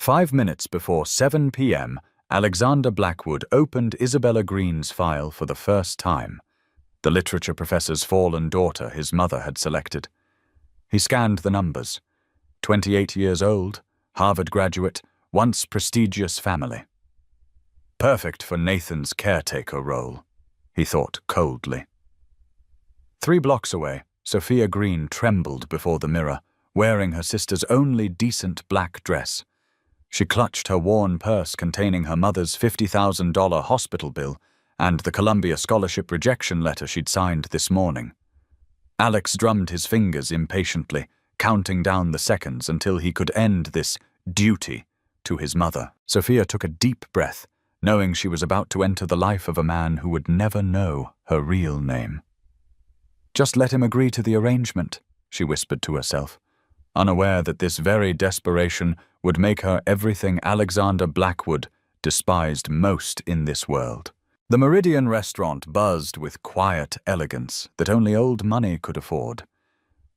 5 minutes before 7 p.m., Alexander Blackwood opened Isabella Green's file for the first time, the literature professor's fallen daughter his mother had selected. He scanned the numbers. 28 years old, Harvard graduate, once prestigious family. Perfect for Nathan's caretaker role, he thought coldly. 3 blocks away, Sophia Green trembled before the mirror, wearing her sister's only decent black dress. She clutched her worn purse containing her mother's $50,000 hospital bill and the Columbia scholarship rejection letter she'd signed this morning. Alex drummed his fingers impatiently, counting down the seconds until he could end this duty to his mother. Sophia took a deep breath, knowing she was about to enter the life of a man who would never know her real name. Just let him agree to the arrangement, she whispered to herself, unaware that this very desperation would make her everything Alexander Blackwood despised most in this world. The Meridian restaurant buzzed with quiet elegance that only old money could afford.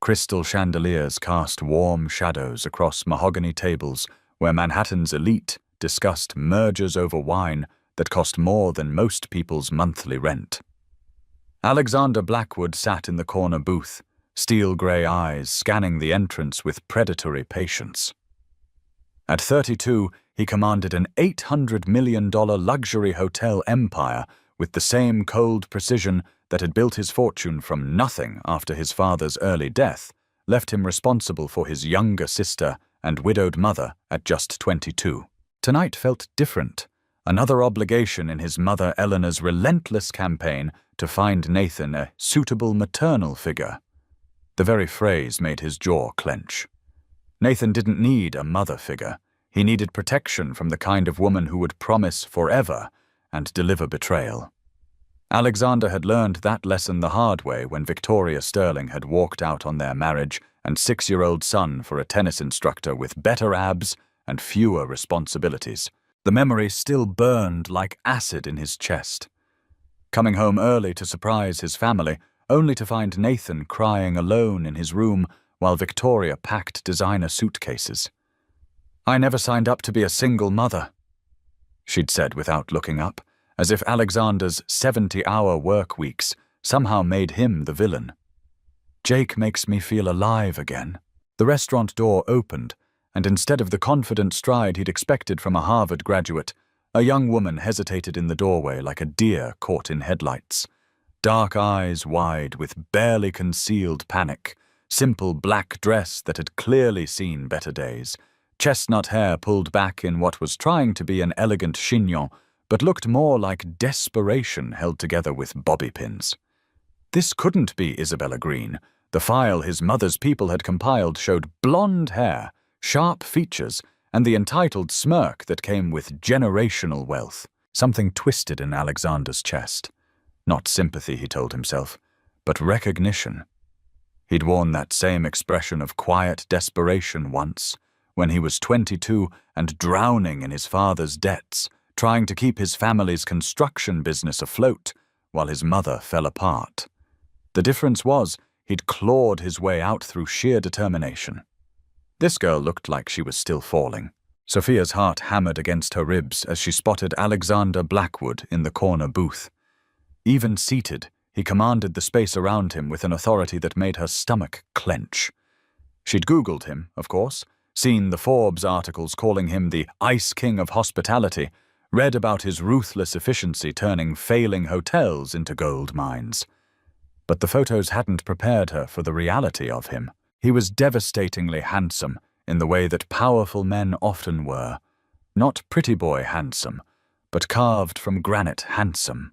Crystal chandeliers cast warm shadows across mahogany tables where Manhattan's elite discussed mergers over wine that cost more than most people's monthly rent. Alexander Blackwood sat in the corner booth, steel-gray eyes scanning the entrance with predatory patience. At 32, he commanded an $800 million luxury hotel empire with the same cold precision that had built his fortune from nothing after his father's early death, left him responsible for his younger sister and widowed mother at just 22. Tonight felt different, another obligation in his mother Eleanor's relentless campaign to find Nathan a suitable maternal figure. The very phrase made his jaw clench. Nathan didn't need a mother figure. He needed protection from the kind of woman who would promise forever and deliver betrayal. Alexander had learned that lesson the hard way when Victoria Sterling had walked out on their marriage and 6-year-old son for a tennis instructor with better abs and fewer responsibilities. The memory still burned like acid in his chest. Coming home early to surprise his family, only to find Nathan crying alone in his room while Victoria packed designer suitcases. "I never signed up to be a single mother," she'd said without looking up, as if Alexander's 70-hour work weeks somehow made him the villain. "Jake makes me feel alive again." The restaurant door opened, and instead of the confident stride he'd expected from a Harvard graduate, a young woman hesitated in the doorway like a deer caught in headlights. Dark eyes wide with barely concealed panic, simple black dress that had clearly seen better days, chestnut hair pulled back in what was trying to be an elegant chignon, but looked more like desperation held together with bobby pins. This couldn't be Isabella Green. The file his mother's people had compiled showed blonde hair, sharp features, and the entitled smirk that came with generational wealth. Something twisted in Alexander's chest. Not sympathy, he told himself, but recognition. He'd worn that same expression of quiet desperation once, when he was 22 and drowning in his father's debts, trying to keep his family's construction business afloat while his mother fell apart. The difference was he'd clawed his way out through sheer determination. This girl looked like she was still falling. Sophia's heart hammered against her ribs as she spotted Alexander Blackwood in the corner booth. Even seated, he commanded the space around him with an authority that made her stomach clench. She'd Googled him, of course, seen the Forbes articles calling him the Ice King of Hospitality, read about his ruthless efficiency turning failing hotels into gold mines. But the photos hadn't prepared her for the reality of him. He was devastatingly handsome in the way that powerful men often were. Not pretty boy handsome, but carved from granite handsome.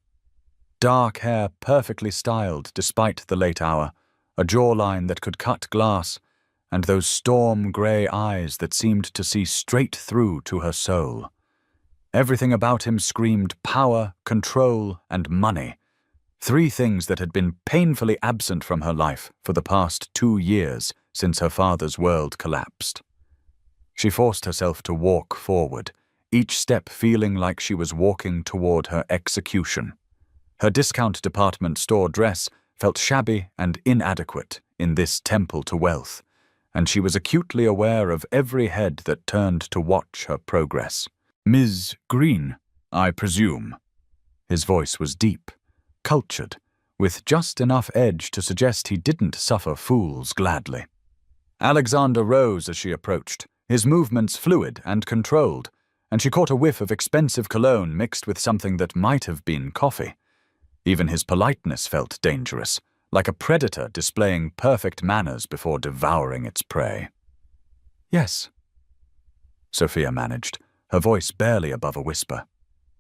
Dark hair perfectly styled despite the late hour, a jawline that could cut glass, and those storm-grey eyes that seemed to see straight through to her soul. Everything about him screamed power, control, and money, 3 things that had been painfully absent from her life for the past 2 years since her father's world collapsed. She forced herself to walk forward, each step feeling like she was walking toward her execution. Her discount department store dress felt shabby and inadequate in this temple to wealth, and she was acutely aware of every head that turned to watch her progress. "Ms. Green, I presume." His voice was deep, cultured, with just enough edge to suggest he didn't suffer fools gladly. Alexander rose as she approached, his movements fluid and controlled, and she caught a whiff of expensive cologne mixed with something that might have been coffee. Even his politeness felt dangerous, like a predator displaying perfect manners before devouring its prey. "Yes," Sophia managed, her voice barely above a whisper.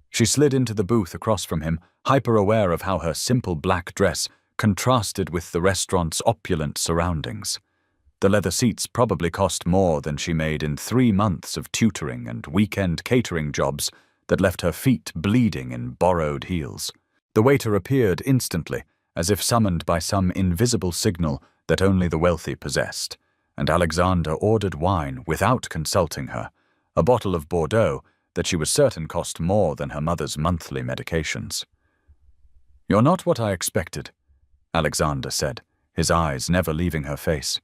She slid into the booth across from him, hyper-aware of how her simple black dress contrasted with the restaurant's opulent surroundings. The leather seats probably cost more than she made in 3 months of tutoring and weekend catering jobs that left her feet bleeding in borrowed heels. The waiter appeared instantly, as if summoned by some invisible signal that only the wealthy possessed, and Alexander ordered wine without consulting her, a bottle of Bordeaux that she was certain cost more than her mother's monthly medications. "You're not what I expected," Alexander said, his eyes never leaving her face.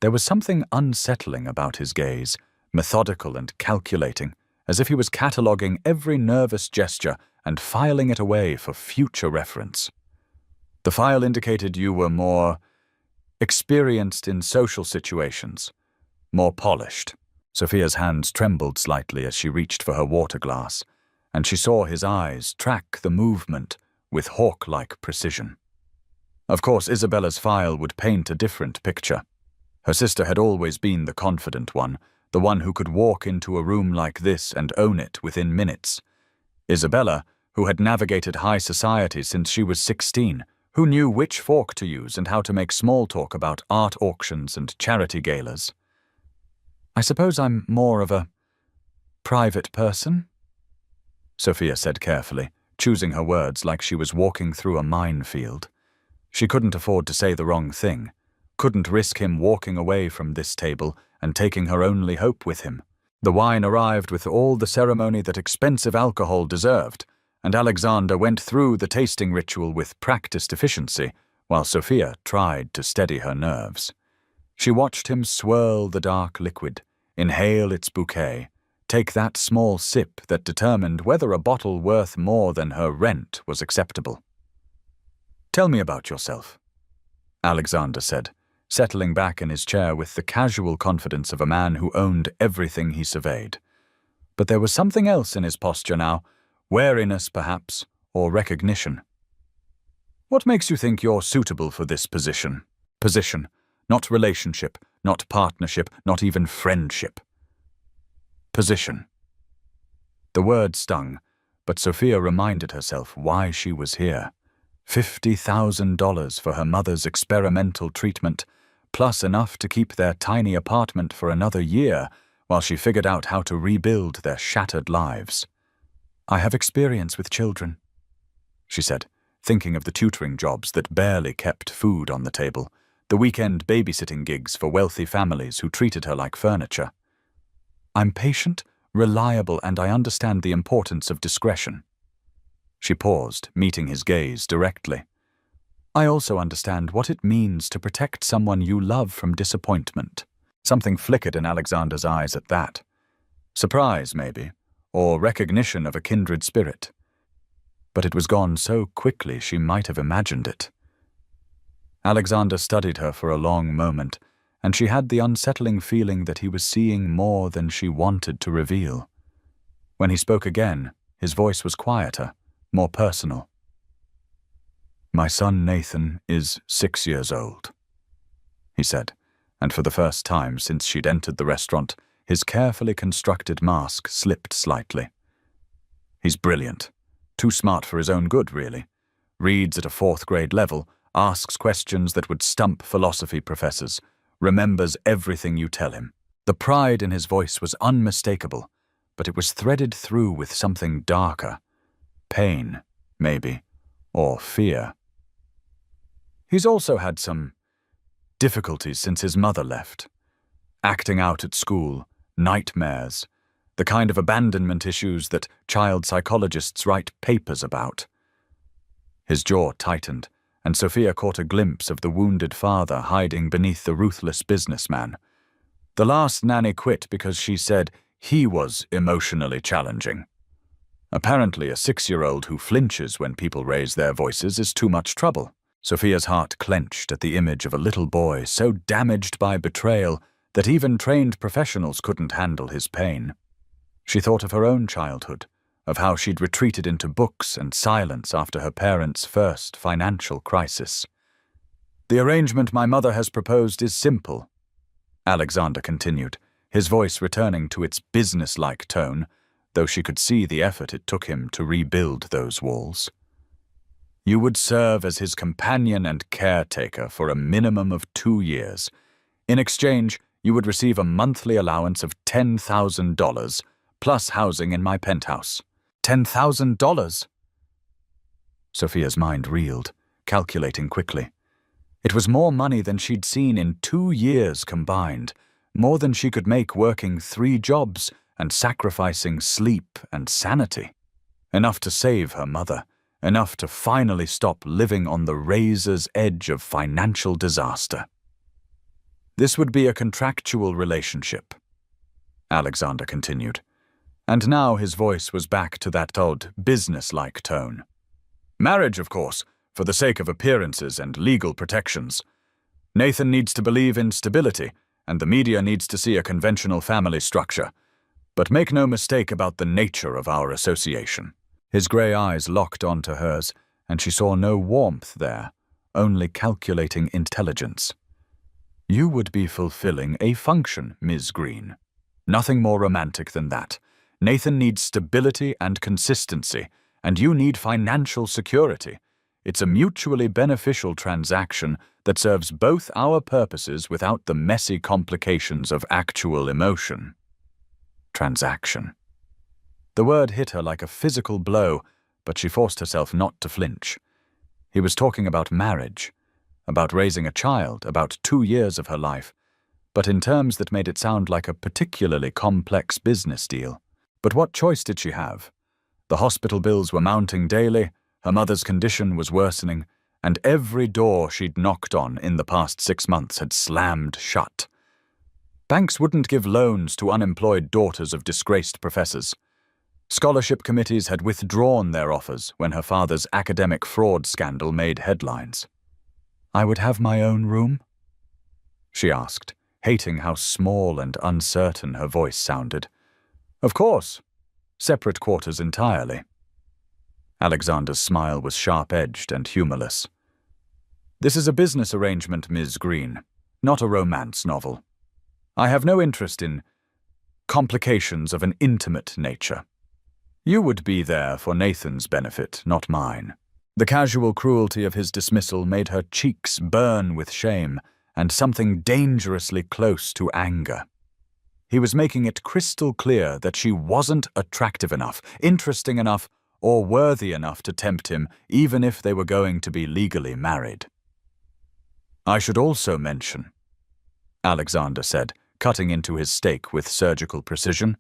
There was something unsettling about his gaze, methodical and calculating, as if he was cataloguing every nervous gesture and filing it away for future reference. "The file indicated you were more experienced in social situations, more polished." Sophia's hands trembled slightly as she reached for her water glass, and she saw his eyes track the movement with hawk-like precision. Of course, Isabella's file would paint a different picture. Her sister had always been the confident one, the one who could walk into a room like this and own it within minutes. Isabella, who had navigated high society since she was 16, who knew which fork to use and how to make small talk about art auctions and charity galas. "I suppose I'm more of a private person?" Sophia said carefully, choosing her words like she was walking through a minefield. She couldn't afford to say the wrong thing, couldn't risk him walking away from this table and taking her only hope with him. The wine arrived with all the ceremony that expensive alcohol deserved, and Alexander went through the tasting ritual with practiced efficiency, while Sophia tried to steady her nerves. She watched him swirl the dark liquid, inhale its bouquet, take that small sip that determined whether a bottle worth more than her rent was acceptable. "Tell me about yourself," Alexander said, settling back in his chair with the casual confidence of a man who owned everything he surveyed. But there was something else in his posture now, wariness perhaps, or recognition. "What makes you think you're suitable for this position? Position, not relationship, not partnership, not even friendship. Position." The word stung, but Sophia reminded herself why she was here. $50,000 for her mother's experimental treatment, plus enough to keep their tiny apartment for another year while she figured out how to rebuild their shattered lives. "I have experience with children," she said, thinking of the tutoring jobs that barely kept food on the table, the weekend babysitting gigs for wealthy families who treated her like furniture. "I'm patient, reliable, and I understand the importance of discretion." She paused, meeting his gaze directly. "I also understand what it means to protect someone you love from disappointment." Something flickered in Alexander's eyes at that. Surprise, maybe, or recognition of a kindred spirit. But it was gone so quickly she might have imagined it. Alexander studied her for a long moment, and she had the unsettling feeling that he was seeing more than she wanted to reveal. When he spoke again, his voice was quieter, more personal. "My son Nathan is 6 years old," he said, and for the first time since she'd entered the restaurant, his carefully constructed mask slipped slightly. "He's brilliant. Too smart for his own good, really. Reads at a 4th grade level, asks questions that would stump philosophy professors, remembers everything you tell him." The pride in his voice was unmistakable, but it was threaded through with something darker. Pain, maybe, or fear. "He's also had some difficulties since his mother left. Acting out at school, nightmares, the kind of abandonment issues that child psychologists write papers about." His jaw tightened, and Sophia caught a glimpse of the wounded father hiding beneath the ruthless businessman, The last nanny quit because she said he was emotionally challenging. Apparently, a 6-year-old who flinches when people raise their voices is too much trouble. Sophia's heart clenched at the image of a little boy so damaged by betrayal that even trained professionals couldn't handle his pain. She thought of her own childhood, of how she'd retreated into books and silence after her parents' first financial crisis. "The arrangement my mother has proposed is simple," Alexander continued, his voice returning to its business-like tone, though she could see the effort it took him to rebuild those walls. "You would serve as his companion and caretaker for a minimum of 2 years. In exchange, you would receive a monthly allowance of $10,000, plus housing in my penthouse." $10,000? Sophia's mind reeled, calculating quickly. It was more money than she'd seen in 2 years combined, more than she could make working 3 jobs and sacrificing sleep and sanity. Enough to save her mother, enough to finally stop living on the razor's edge of financial disaster. "This would be a contractual relationship," Alexander continued, and now his voice was back to that odd, business-like tone. "Marriage, of course, for the sake of appearances and legal protections. Nathan needs to believe in stability, and the media needs to see a conventional family structure. But make no mistake about the nature of our association." His grey eyes locked onto hers, and she saw no warmth there, only calculating intelligence. "You would be fulfilling a function, Ms. Green. Nothing more romantic than that. Nathan needs stability and consistency, and you need financial security. It's a mutually beneficial transaction that serves both our purposes without the messy complications of actual emotion." Transaction. The word hit her like a physical blow, but she forced herself not to flinch. He was talking about marriage, about raising a child, about 2 years of her life, but in terms that made it sound like a particularly complex business deal. But what choice did she have? The hospital bills were mounting daily, her mother's condition was worsening, and every door she'd knocked on in the past 6 months had slammed shut. Banks wouldn't give loans to unemployed daughters of disgraced professors. Scholarship committees had withdrawn their offers when her father's academic fraud scandal made headlines. "I would have my own room?" she asked, hating how small and uncertain her voice sounded. "Of course. Separate quarters entirely." Alexander's smile was sharp-edged and humorless. "This is a business arrangement, Ms. Green, not a romance novel. I have no interest in complications of an intimate nature. You would be there for Nathan's benefit, not mine." The casual cruelty of his dismissal made her cheeks burn with shame and something dangerously close to anger. He was making it crystal clear that she wasn't attractive enough, interesting enough, or worthy enough to tempt him, even if they were going to be legally married. "I should also mention," Alexander said, cutting into his steak with surgical precision,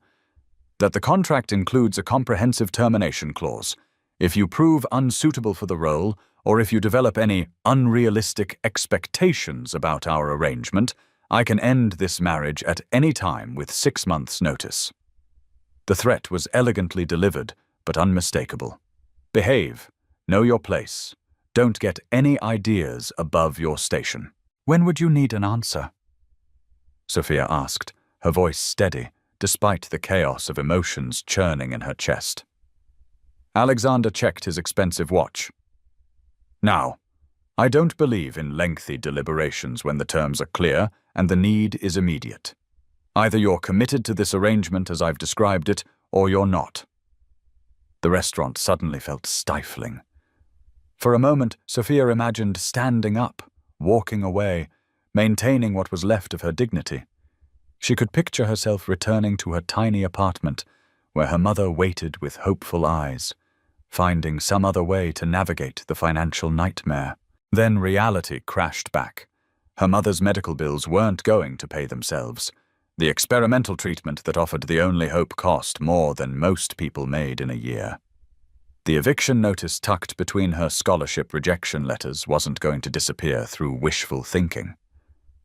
"that the contract includes a comprehensive termination clause. If you prove unsuitable for the role, or if you develop any unrealistic expectations about our arrangement, I can end this marriage at any time with 6 months' notice." The threat was elegantly delivered, but unmistakable. "Behave, know your place, don't get any ideas above your station." "When would you need an answer?" Sophia asked, her voice steady, despite the chaos of emotions churning in her chest. Alexander checked his expensive watch. "Now, I don't believe in lengthy deliberations when the terms are clear and the need is immediate. Either you're committed to this arrangement as I've described it, or you're not." The restaurant suddenly felt stifling. For a moment, Sophia imagined standing up, walking away, maintaining what was left of her dignity. She could picture herself returning to her tiny apartment, where her mother waited with hopeful eyes, finding some other way to navigate the financial nightmare. Then reality crashed back. Her mother's medical bills weren't going to pay themselves. The experimental treatment that offered the only hope cost more than most people made in a year. The eviction notice tucked between her scholarship rejection letters wasn't going to disappear through wishful thinking.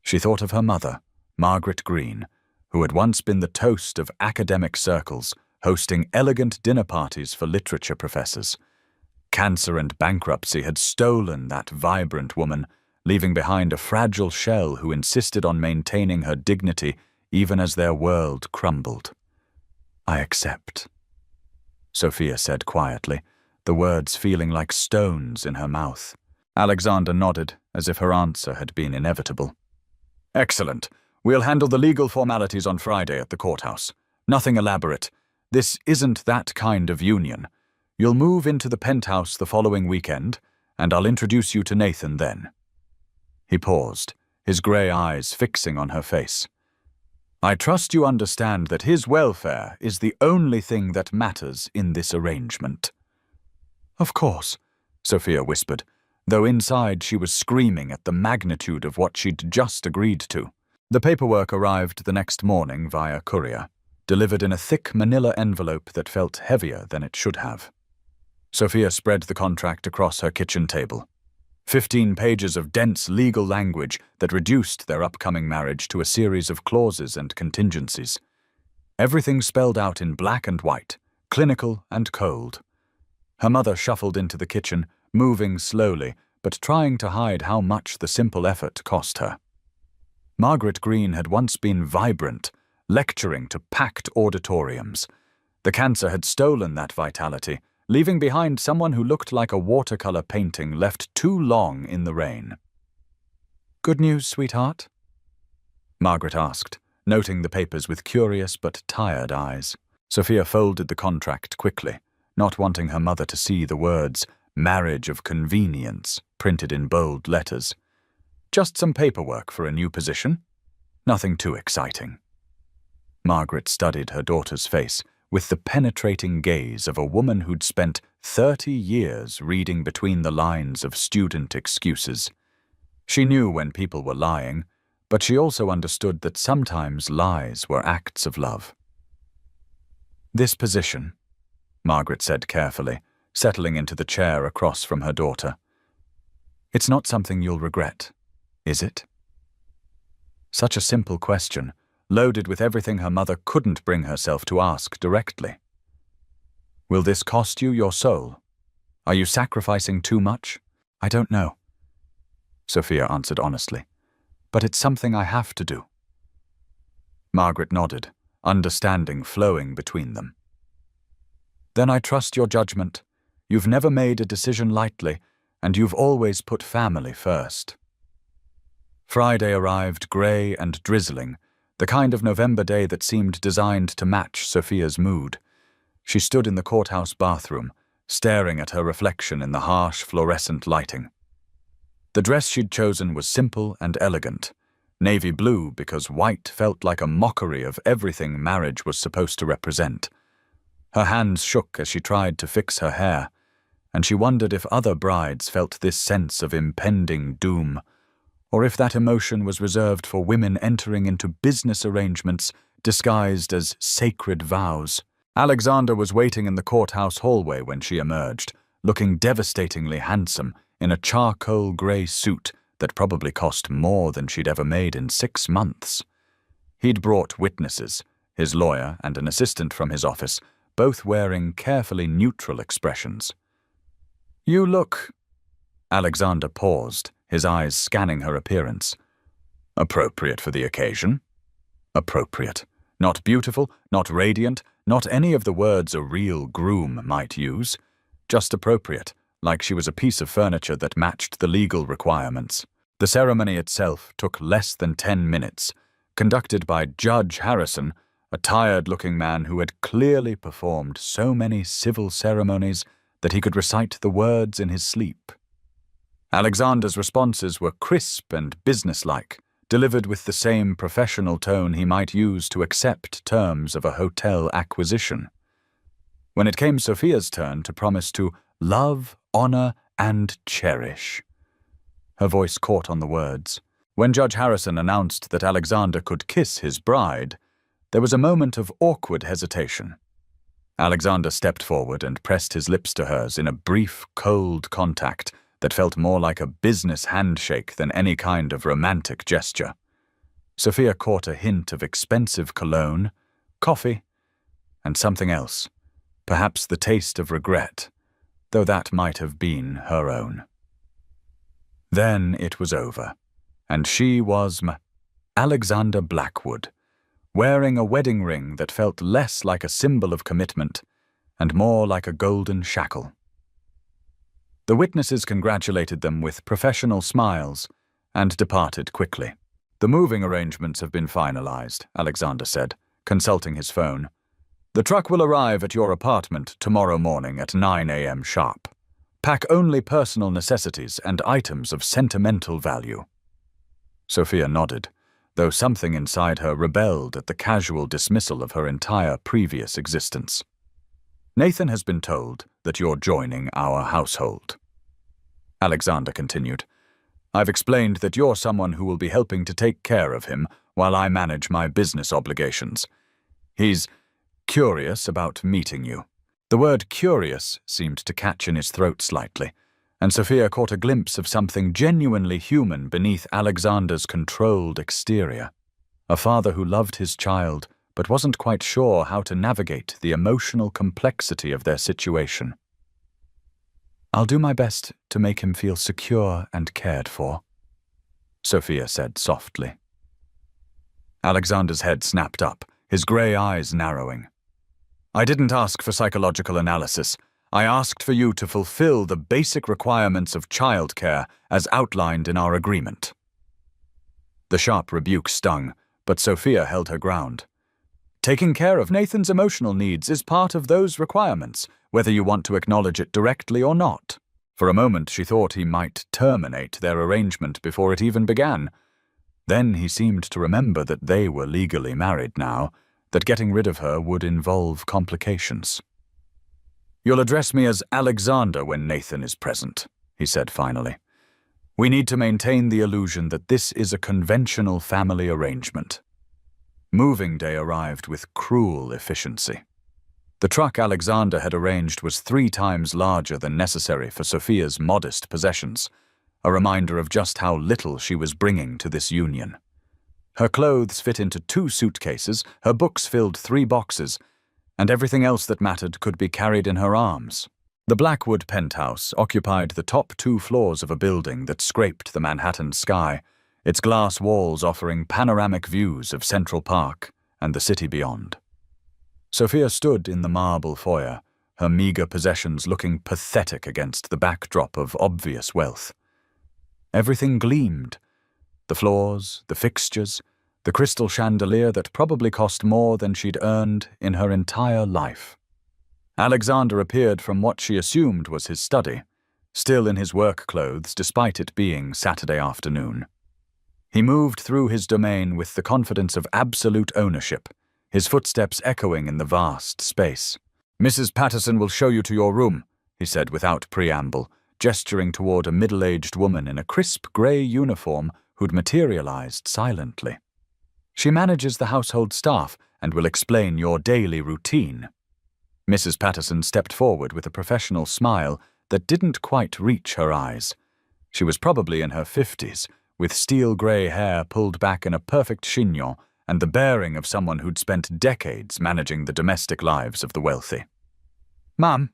She thought of her mother, Margaret Green, who had once been the toast of academic circles, hosting elegant dinner parties for literature professors. Cancer and bankruptcy had stolen that vibrant woman, leaving behind a fragile shell who insisted on maintaining her dignity even as their world crumbled. "I accept," Sophia said quietly, the words feeling like stones in her mouth. Alexander nodded, as if her answer had been inevitable. "Excellent. We'll handle the legal formalities on Friday at the courthouse. Nothing elaborate. This isn't that kind of union. You'll move into the penthouse the following weekend, and I'll introduce you to Nathan then." He paused, his grey eyes fixing on her face. "I trust you understand that his welfare is the only thing that matters in this arrangement." "Of course," Sophia whispered, though inside she was screaming at the magnitude of what she'd just agreed to. The paperwork arrived the next morning via courier, delivered in a thick manila envelope that felt heavier than it should have. Sophia spread the contract across her kitchen table. 15 pages of dense legal language that reduced their upcoming marriage to a series of clauses and contingencies. Everything spelled out in black and white, clinical and cold. Her mother shuffled into the kitchen, moving slowly, but trying to hide how much the simple effort cost her. Margaret Green had once been vibrant, lecturing to packed auditoriums. The cancer had stolen that vitality, leaving behind someone who looked like a watercolor painting left too long in the rain. "Good news, sweetheart?" Margaret asked, noting the papers with curious but tired eyes. Sophia folded the contract quickly, not wanting her mother to see the words "marriage of convenience" printed in bold letters. Just some paperwork for a new position. Nothing too exciting. Margaret studied her daughter's face with the penetrating gaze of a woman who'd spent 30 years reading between the lines of student excuses. She knew when people were lying, but she also understood that sometimes lies were acts of love. "This position," Margaret said carefully, settling into the chair across from her daughter. "It's not something you'll regret, is it?" Such a simple question, loaded with everything her mother couldn't bring herself to ask directly. "Will this cost you your soul? Are you sacrificing too much?" "I don't know," Sophia answered honestly, "but it's something I have to do." Margaret nodded, understanding flowing between them. "Then I trust your judgment. You've never made a decision lightly, and you've always put family first." Friday arrived grey and drizzling, the kind of November day that seemed designed to match Sophia's mood. She stood in the courthouse bathroom, staring at her reflection in the harsh fluorescent lighting. The dress she'd chosen was simple and elegant, navy blue because white felt like a mockery of everything marriage was supposed to represent. Her hands shook as she tried to fix her hair, and she wondered if other brides felt this sense of impending doom, or if that emotion was reserved for women entering into business arrangements disguised as sacred vows. Alexander was waiting in the courthouse hallway when she emerged, looking devastatingly handsome in a charcoal grey suit that probably cost more than she'd ever made in 6 months. He'd brought witnesses, his lawyer and an assistant from his office, both wearing carefully neutral expressions. "You look—" Alexander paused, his eyes scanning her appearance. "Appropriate for the occasion." Appropriate. Not beautiful, not radiant, not any of the words a real groom might use. Just appropriate, like she was a piece of furniture that matched the legal requirements. The ceremony itself took less than 10 minutes, conducted by Judge Harrison, a tired-looking man who had clearly performed so many civil ceremonies that he could recite the words in his sleep. Alexander's responses were crisp and businesslike, delivered with the same professional tone he might use to accept terms of a hotel acquisition. When it came Sophia's turn to promise to love, honor, and cherish, her voice caught on the words. When Judge Harrison announced that Alexander could kiss his bride, there was a moment of awkward hesitation. Alexander stepped forward and pressed his lips to hers in a brief, cold contact that felt more like a business handshake than any kind of romantic gesture. Sophia caught a hint of expensive cologne, coffee, and something else, perhaps the taste of regret, though that might have been her own. Then it was over, and she was Alexander Blackwood, wearing a wedding ring that felt less like a symbol of commitment and more like a golden shackle. The witnesses congratulated them with professional smiles and departed quickly. "The moving arrangements have been finalized," Alexander said, consulting his phone. "The truck will arrive at your apartment tomorrow morning at 9 a.m. sharp. Pack only personal necessities and items of sentimental value." Sophia nodded, though something inside her rebelled at the casual dismissal of her entire previous existence. "Nathan has been told that you're joining our household," Alexander continued. "I've explained that you're someone who will be helping to take care of him while I manage my business obligations. He's curious about meeting you." The word curious seemed to catch in his throat slightly, and Sophia caught a glimpse of something genuinely human beneath Alexander's controlled exterior. A father who loved his child but wasn't quite sure how to navigate the emotional complexity of their situation. "I'll do my best to make him feel secure and cared for," Sophia said softly. Alexander's head snapped up, his grey eyes narrowing. "I didn't ask for psychological analysis. I asked for you to fulfill the basic requirements of childcare as outlined in our agreement." The sharp rebuke stung, but Sophia held her ground. "Taking care of Nathan's emotional needs is part of those requirements, whether you want to acknowledge it directly or not." For a moment she thought he might terminate their arrangement before it even began. Then he seemed to remember that they were legally married now, that getting rid of her would involve complications. "You'll address me as Alexander when Nathan is present," he said finally. "We need to maintain the illusion that this is a conventional family arrangement." Moving day arrived with cruel efficiency. The truck Alexander had arranged was 3 times larger than necessary for Sophia's modest possessions, a reminder of just how little she was bringing to this union. Her clothes fit into 2 suitcases, her books filled 3 boxes, and everything else that mattered could be carried in her arms. The Blackwood penthouse occupied the top 2 floors of a building that scraped the Manhattan sky, its glass walls offering panoramic views of Central Park and the city beyond. Sophia stood in the marble foyer, her meager possessions looking pathetic against the backdrop of obvious wealth. Everything gleamed. The floors, the fixtures, the crystal chandelier that probably cost more than she'd earned in her entire life. Alexander appeared from what she assumed was his study, still in his work clothes despite it being Saturday afternoon. He moved through his domain with the confidence of absolute ownership, his footsteps echoing in the vast space. "Mrs. Patterson will show you to your room," he said without preamble, gesturing toward a middle-aged woman in a crisp grey uniform who'd materialized silently. "She manages the household staff and will explain your daily routine." Mrs. Patterson stepped forward with a professional smile that didn't quite reach her eyes. She was probably in her 50s, with steel-grey hair pulled back in a perfect chignon and the bearing of someone who'd spent decades managing the domestic lives of the wealthy. "Ma'am,"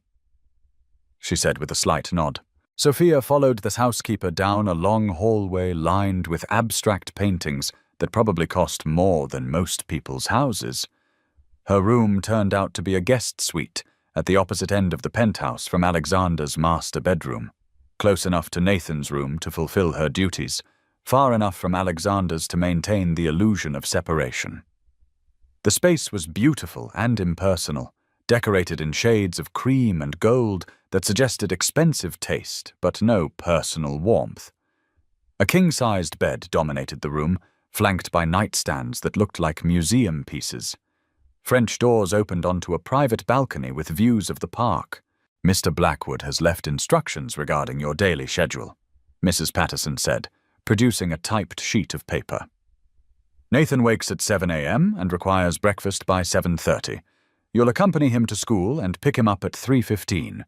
she said with a slight nod. Sophia followed the housekeeper down a long hallway lined with abstract paintings that probably cost more than most people's houses. Her room turned out to be a guest suite at the opposite end of the penthouse from Alexander's master bedroom, close enough to Nathan's room to fulfill her duties, far enough from Alexander's to maintain the illusion of separation. The space was beautiful and impersonal, decorated in shades of cream and gold that suggested expensive taste but no personal warmth. A king-sized bed dominated the room, flanked by nightstands that looked like museum pieces. French doors opened onto a private balcony with views of the park. "Mr. Blackwood has left instructions regarding your daily schedule," Mrs. Patterson said, producing a typed sheet of paper. "Nathan wakes at 7 a.m. and requires breakfast by 7:30. You'll accompany him to school and pick him up at 3:15.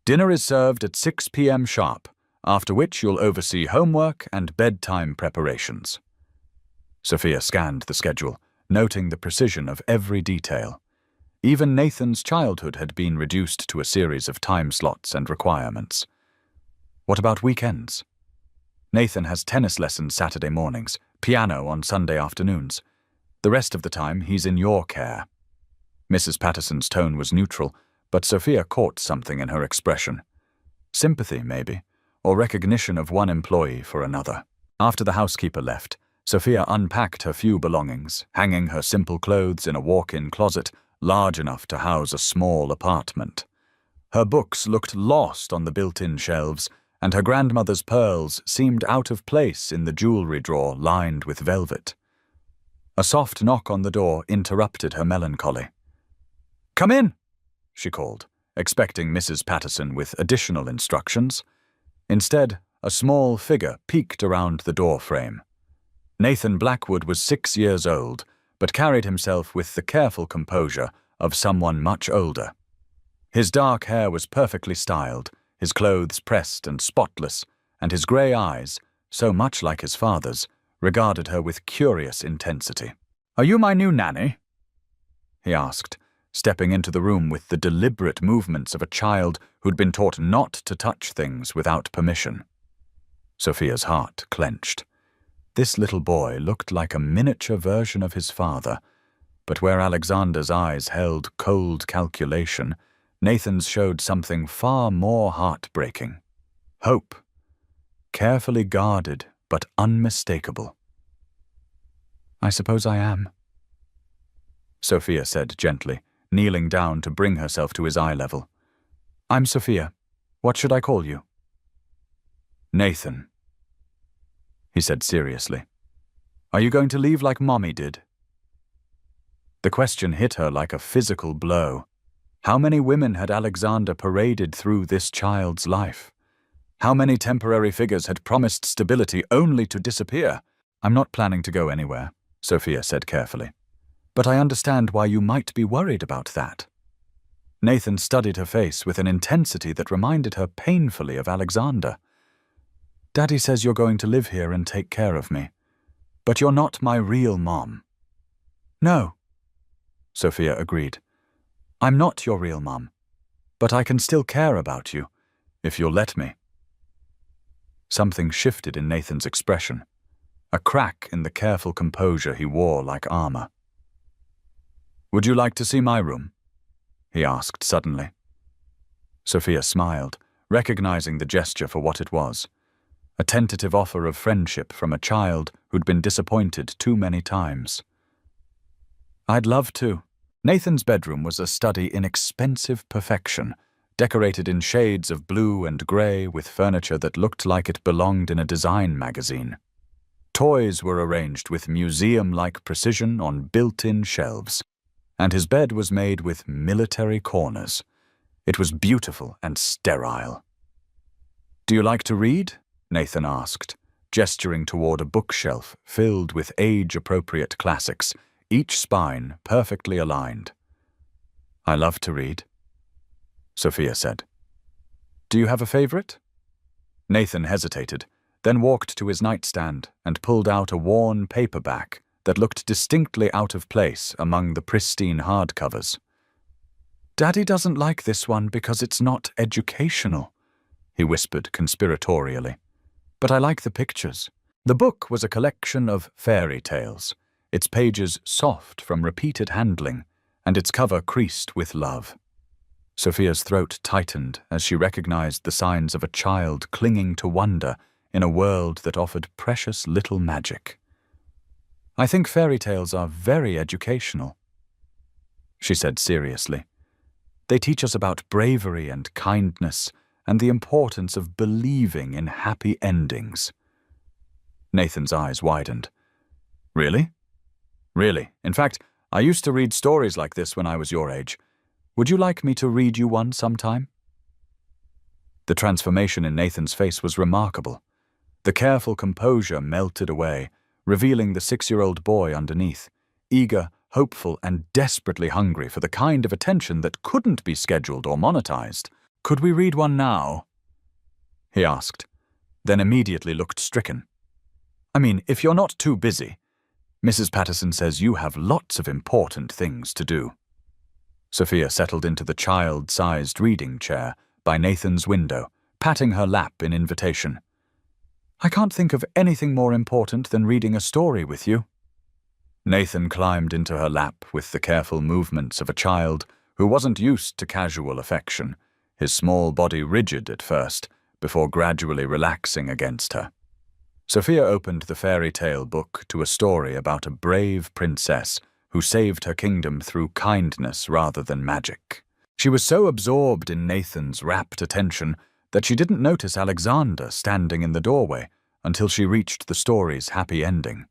Dinner is served at 6 p.m. sharp, after which you'll oversee homework and bedtime preparations." Sophia scanned the schedule, noting the precision of every detail. Even Nathan's childhood had been reduced to a series of time slots and requirements. What about weekends? Nathan has tennis lessons Saturday mornings, piano on Sunday afternoons. The rest of the time he's in your care. Mrs. Patterson's tone was neutral, but Sophia caught something in her expression. Sympathy, maybe, or recognition of one employee for another. After the housekeeper left, Sophia unpacked her few belongings, hanging her simple clothes in a walk-in closet large enough to house a small apartment. Her books looked lost on the built-in shelves, and her grandmother's pearls seemed out of place in the jewelry drawer lined with velvet. A soft knock on the door interrupted her melancholy. "Come in," she called, expecting Mrs. Patterson with additional instructions. Instead, a small figure peeked around the door frame. Nathan Blackwood was 6 years old, but carried himself with the careful composure of someone much older. His dark hair was perfectly styled, his clothes pressed and spotless, and his grey eyes, so much like his father's, regarded her with curious intensity. "Are you my new nanny?" he asked, stepping into the room with the deliberate movements of a child who'd been taught not to touch things without permission. Sophia's heart clenched. This little boy looked like a miniature version of his father, but where Alexander's eyes held cold calculation, Nathan's showed something far more heartbreaking. Hope. Carefully guarded, but unmistakable. "I suppose I am," Sophia said gently, kneeling down to bring herself to his eye level. "I'm Sophia. What should I call you?" "Nathan," he said seriously. "Are you going to leave like Mommy did?" The question hit her like a physical blow. How many women had Alexander paraded through this child's life? How many temporary figures had promised stability only to disappear? "I'm not planning to go anywhere," Sophia said carefully. "But I understand why you might be worried about that." Nathan studied her face with an intensity that reminded her painfully of Alexander. "Daddy says you're going to live here and take care of me. But you're not my real mom." "No," Sophia agreed. "I'm not your real mom. But I can still care about you, if you'll let me." Something shifted in Nathan's expression, a crack in the careful composure he wore like armor. "Would you like to see my room?" he asked suddenly. Sophia smiled, recognizing the gesture for what it was. A tentative offer of friendship from a child who'd been disappointed too many times. "I'd love to." Nathan's bedroom was a study in expensive perfection, decorated in shades of blue and grey with furniture that looked like it belonged in a design magazine. Toys were arranged with museum-like precision on built-in shelves, and his bed was made with military corners. It was beautiful and sterile. "Do you like to read?" Nathan asked, gesturing toward a bookshelf filled with age-appropriate classics, each spine perfectly aligned. "I love to read," Sophia said. "Do you have a favorite?" Nathan hesitated, then walked to his nightstand and pulled out a worn paperback that looked distinctly out of place among the pristine hardcovers. "Daddy doesn't like this one because it's not educational," he whispered conspiratorially. "But I like the pictures." The book was a collection of fairy tales, its pages soft from repeated handling, and its cover creased with love. Sophia's throat tightened as she recognized the signs of a child clinging to wonder in a world that offered precious little magic. "I think fairy tales are very educational," she said seriously. "They teach us about bravery and kindness and the importance of believing in happy endings." Nathan's eyes widened. "Really?" "Really. In fact, I used to read stories like this when I was your age. Would you like me to read you one sometime?" The transformation in Nathan's face was remarkable. The careful composure melted away, revealing the 6-year-old boy underneath, eager, hopeful, and desperately hungry for the kind of attention that couldn't be scheduled or monetized. "Could we read one now?" he asked, then immediately looked stricken. "I mean, if you're not too busy. Mrs. Patterson says you have lots of important things to do. Sophia settled into the child-sized reading chair by Nathan's window, patting her lap in invitation. I can't think of anything more important than reading a story with you. Nathan climbed into her lap with the careful movements of a child who wasn't used to casual affection, his small body rigid at first, before gradually relaxing against her. Sophia opened the fairy tale book to a story about a brave princess who saved her kingdom through kindness rather than magic. She was so absorbed in Nathan's rapt attention that she didn't notice Alexander standing in the doorway until she reached the story's happy ending.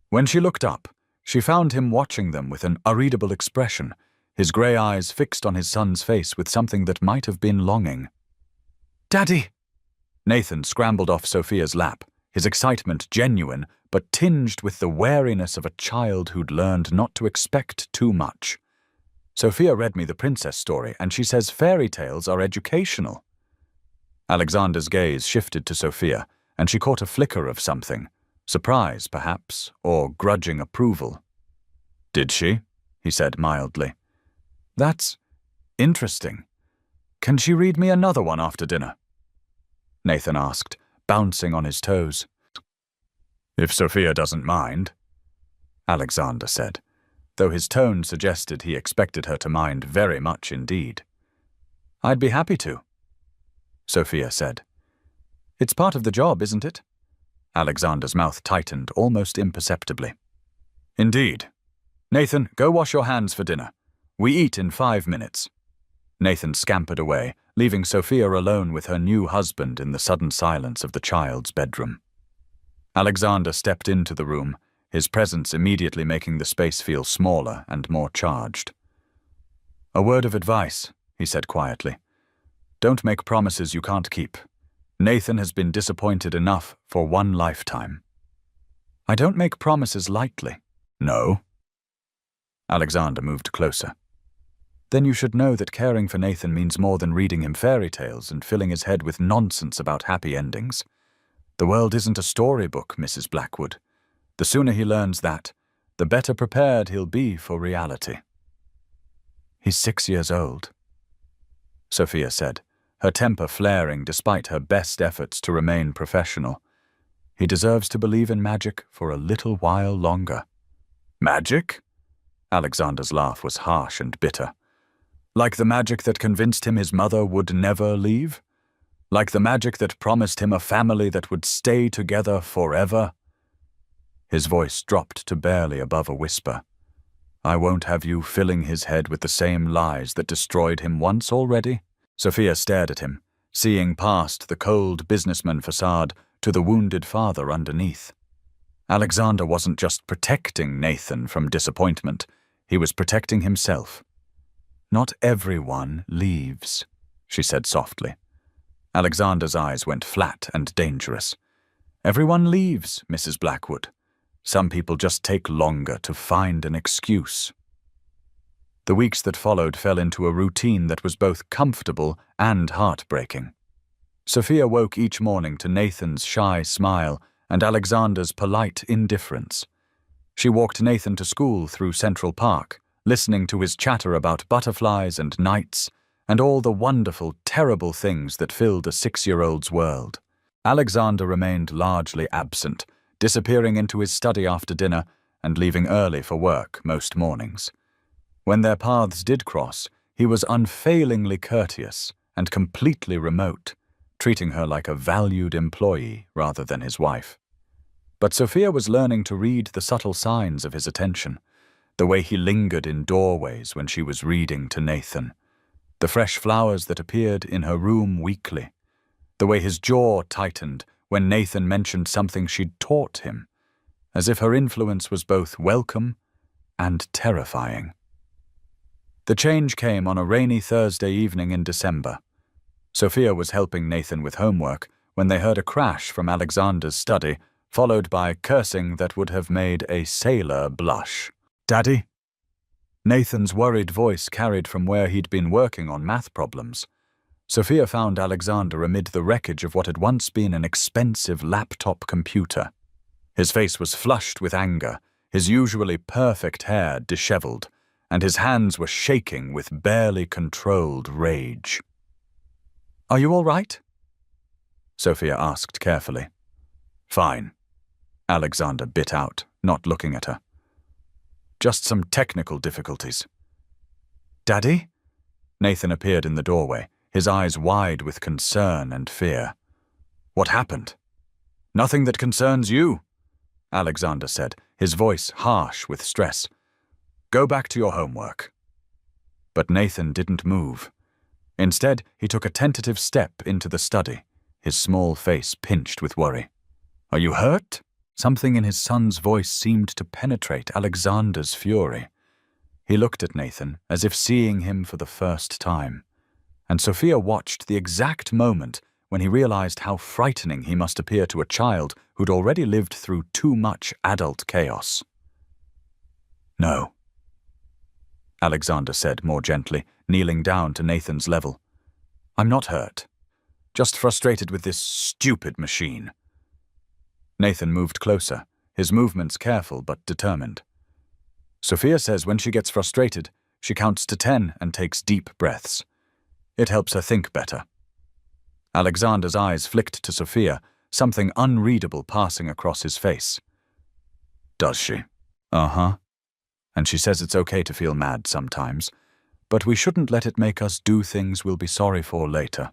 When she looked up, she found him watching them with an unreadable expression, his grey eyes fixed on his son's face with something that might have been longing. Daddy! Nathan scrambled off Sophia's lap, his excitement genuine, but tinged with the wariness of a child who'd learned not to expect too much. Sophia read me the princess story, and she says fairy tales are educational. Alexander's gaze shifted to Sophia, and she caught a flicker of something, surprise, perhaps, or grudging approval. Did she? He said mildly. That's interesting. Can she read me another one after dinner? Nathan asked, bouncing on his toes. If Sophia doesn't mind, Alexander said, though his tone suggested he expected her to mind very much indeed. I'd be happy to, Sophia said. It's part of the job, isn't it? Alexander's mouth tightened almost imperceptibly. Indeed. Nathan, go wash your hands for dinner. We eat in 5 minutes. Nathan scampered away, leaving Sophia alone with her new husband in the sudden silence of the child's bedroom. Alexander stepped into the room, his presence immediately making the space feel smaller and more charged. A word of advice, he said quietly. Don't make promises you can't keep. Nathan has been disappointed enough for one lifetime. I don't make promises lightly. No? Alexander moved closer. Then you should know that caring for Nathan means more than reading him fairy tales and filling his head with nonsense about happy endings. The world isn't a storybook, Mrs. Blackwood. The sooner he learns that, the better prepared he'll be for reality. He's 6 years old, Sophia said, her temper flaring despite her best efforts to remain professional. He deserves to believe in magic for a little while longer. Magic? Alexander's laugh was harsh and bitter. Like the magic that convinced him his mother would never leave? Like the magic that promised him a family that would stay together forever? His voice dropped to barely above a whisper. I won't have you filling his head with the same lies that destroyed him once already. Sophia stared at him, seeing past the cold businessman facade to the wounded father underneath. Alexander wasn't just protecting Nathan from disappointment, he was protecting himself. Not everyone leaves, she said softly. Alexander's eyes went flat and dangerous. Everyone leaves, Mrs. Blackwood. Some people just take longer to find an excuse. The weeks that followed fell into a routine that was both comfortable and heartbreaking. Sophia woke each morning to Nathan's shy smile and Alexander's polite indifference. She walked Nathan to school through Central Park, listening to his chatter about butterflies and knights and all the wonderful, terrible things that filled a 6-year-old's world. Alexander remained largely absent, disappearing into his study after dinner and leaving early for work most mornings. When their paths did cross, he was unfailingly courteous and completely remote, treating her like a valued employee rather than his wife. But Sophia was learning to read the subtle signs of his attention, the way he lingered in doorways when she was reading to Nathan, the fresh flowers that appeared in her room weekly, the way his jaw tightened when Nathan mentioned something she'd taught him, as if her influence was both welcome and terrifying. The change came on a rainy Thursday evening in December. Sophia was helping Nathan with homework when they heard a crash from Alexander's study, followed by cursing that would have made a sailor blush. Daddy? Nathan's worried voice carried from where he'd been working on math problems. Sophia found Alexander amid the wreckage of what had once been an expensive laptop computer. His face was flushed with anger, his usually perfect hair disheveled, and his hands were shaking with barely controlled rage. "Are you all right?" Sophia asked carefully. "Fine," Alexander bit out, not looking at her. "Just some technical difficulties." "Daddy?" Nathan appeared in the doorway, his eyes wide with concern and fear. "What happened?" "Nothing that concerns you," Alexander said, his voice harsh with stress. "Go back to your homework." But Nathan didn't move. Instead, he took a tentative step into the study, his small face pinched with worry. "Are you hurt?" Something in his son's voice seemed to penetrate Alexander's fury. He looked at Nathan as if seeing him for the first time, and Sophia watched the exact moment when he realized how frightening he must appear to a child who'd already lived through too much adult chaos. "No," Alexander said more gently, kneeling down to Nathan's level. "I'm not hurt. Just frustrated with this stupid machine." Nathan moved closer, his movements careful but determined. "Sophia says when she gets frustrated, she counts to 10 and takes deep breaths. It helps her think better." Alexander's eyes flicked to Sophia, something unreadable passing across his face. "Does she?" "Uh-huh. And she says it's okay to feel mad sometimes, but we shouldn't let it make us do things we'll be sorry for later."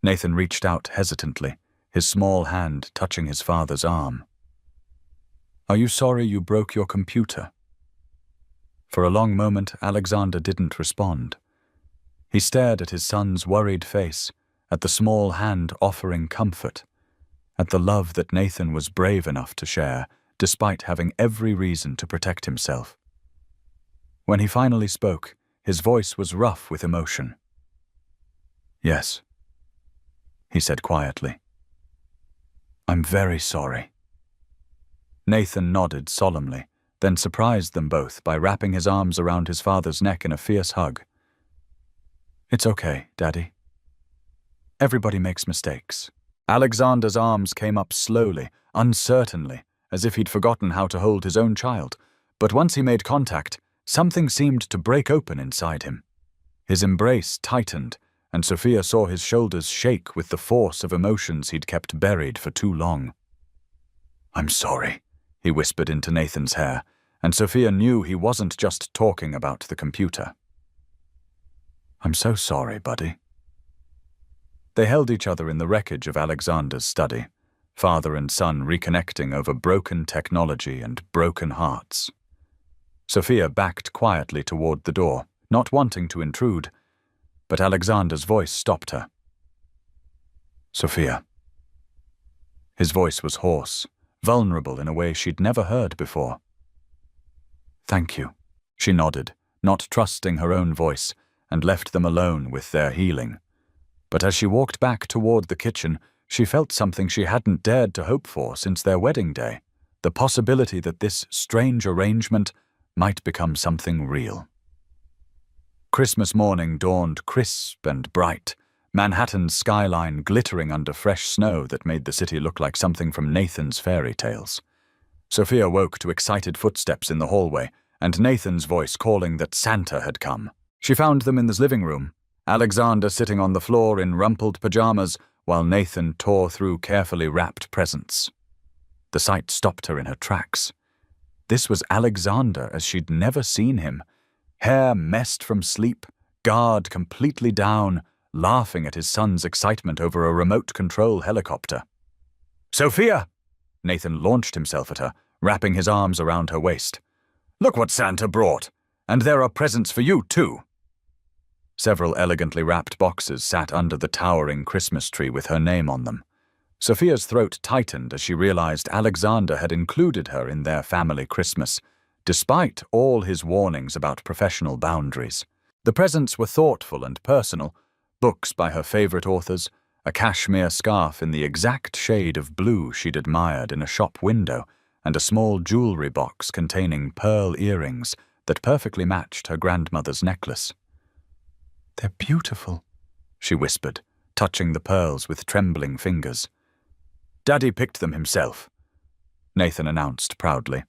Nathan reached out hesitantly, his small hand touching his father's arm. "Are you sorry you broke your computer?" For a long moment, Alexander didn't respond. He stared at his son's worried face, at the small hand offering comfort, at the love that Nathan was brave enough to share, despite having every reason to protect himself. When he finally spoke, his voice was rough with emotion. "Yes," he said quietly. "I'm very sorry." Nathan nodded solemnly, then surprised them both by wrapping his arms around his father's neck in a fierce hug. "It's okay, Daddy. Everybody makes mistakes." Alexander's arms came up slowly, uncertainly, as if he'd forgotten how to hold his own child, but once he made contact, something seemed to break open inside him. His embrace tightened, and Sophia saw his shoulders shake with the force of emotions he'd kept buried for too long. "I'm sorry," he whispered into Nathan's hair, and Sophia knew he wasn't just talking about the computer. "I'm so sorry, buddy." They held each other in the wreckage of Alexander's study, father and son reconnecting over broken technology and broken hearts. Sophia backed quietly toward the door, not wanting to intrude, but Alexander's voice stopped her. "Sophia." His voice was hoarse, vulnerable in a way she'd never heard before. "Thank you," she nodded, not trusting her own voice, and left them alone with their healing. But as she walked back toward the kitchen, she felt something she hadn't dared to hope for since their wedding day, the possibility that this strange arrangement might become something real. Christmas morning dawned crisp and bright, Manhattan's skyline glittering under fresh snow that made the city look like something from Nathan's fairy tales. Sophia woke to excited footsteps in the hallway, and Nathan's voice calling that Santa had come. She found them in the living room, Alexander sitting on the floor in rumpled pajamas, while Nathan tore through carefully wrapped presents. The sight stopped her in her tracks. This was Alexander as she'd never seen him, hair messed from sleep, guard completely down, laughing at his son's excitement over a remote control helicopter. "Sophia!" Nathan launched himself at her, wrapping his arms around her waist. "Look what Santa brought! And there are presents for you, too!" Several elegantly wrapped boxes sat under the towering Christmas tree with her name on them. Sophia's throat tightened as she realized Alexander had included her in their family Christmas, despite all his warnings about professional boundaries. The presents were thoughtful and personal, books by her favorite authors, a cashmere scarf in the exact shade of blue she'd admired in a shop window, and a small jewelry box containing pearl earrings that perfectly matched her grandmother's necklace. "They're beautiful," she whispered, touching the pearls with trembling fingers. "Daddy picked them himself," Nathan announced proudly.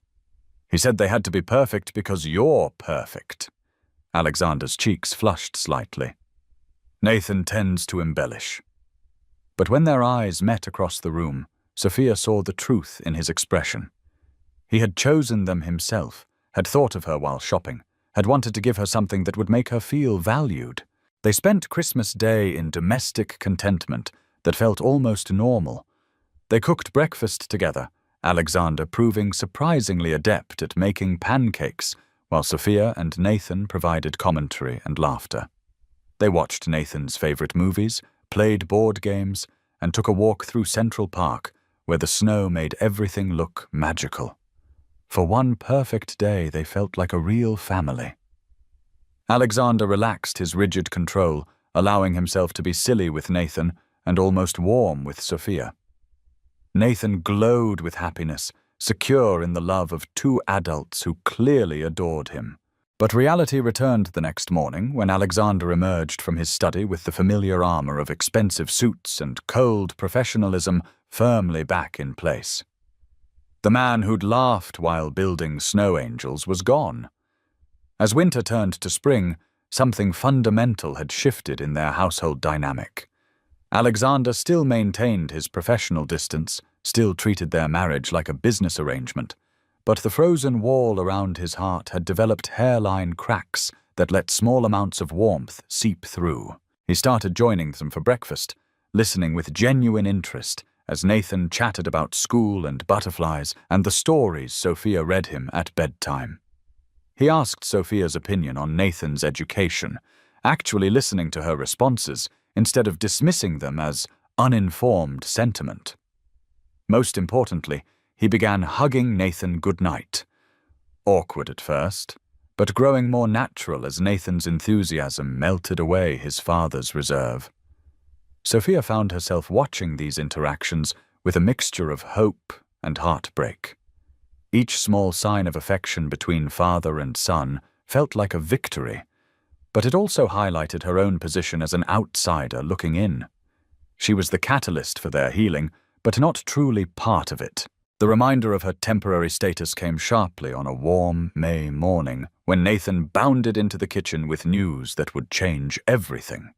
He said they had to be perfect because you're perfect. Alexander's cheeks flushed slightly. Nathan tends to embellish. But when their eyes met across the room, Sophia saw the truth in his expression. He had chosen them himself, had thought of her while shopping, had wanted to give her something that would make her feel valued. They spent Christmas Day in domestic contentment that felt almost normal. They cooked breakfast together, Alexander proving surprisingly adept at making pancakes, while Sophia and Nathan provided commentary and laughter. They watched Nathan's favorite movies, played board games, and took a walk through Central Park, where the snow made everything look magical. For one perfect day, they felt like a real family. Alexander relaxed his rigid control, allowing himself to be silly with Nathan and almost warm with Sophia. Nathan glowed with happiness, secure in the love of two adults who clearly adored him. But reality returned the next morning when Alexander emerged from his study with the familiar armor of expensive suits and cold professionalism firmly back in place. The man who'd laughed while building snow angels was gone. As winter turned to spring, something fundamental had shifted in their household dynamic. Alexander still maintained his professional distance, still treated their marriage like a business arrangement, but the frozen wall around his heart had developed hairline cracks that let small amounts of warmth seep through. He started joining them for breakfast, listening with genuine interest as Nathan chatted about school and butterflies and the stories Sophia read him at bedtime. He asked Sophia's opinion on Nathan's education, actually listening to her responses instead of dismissing them as uninformed sentiment. Most importantly, he began hugging Nathan goodnight. Awkward at first, but growing more natural as Nathan's enthusiasm melted away his father's reserve. Sophia found herself watching these interactions with a mixture of hope and heartbreak. Each small sign of affection between father and son felt like a victory, but it also highlighted her own position as an outsider looking in. She was the catalyst for their healing, but not truly part of it. The reminder of her temporary status came sharply on a warm May morning when Nathan bounded into the kitchen with news that would change everything.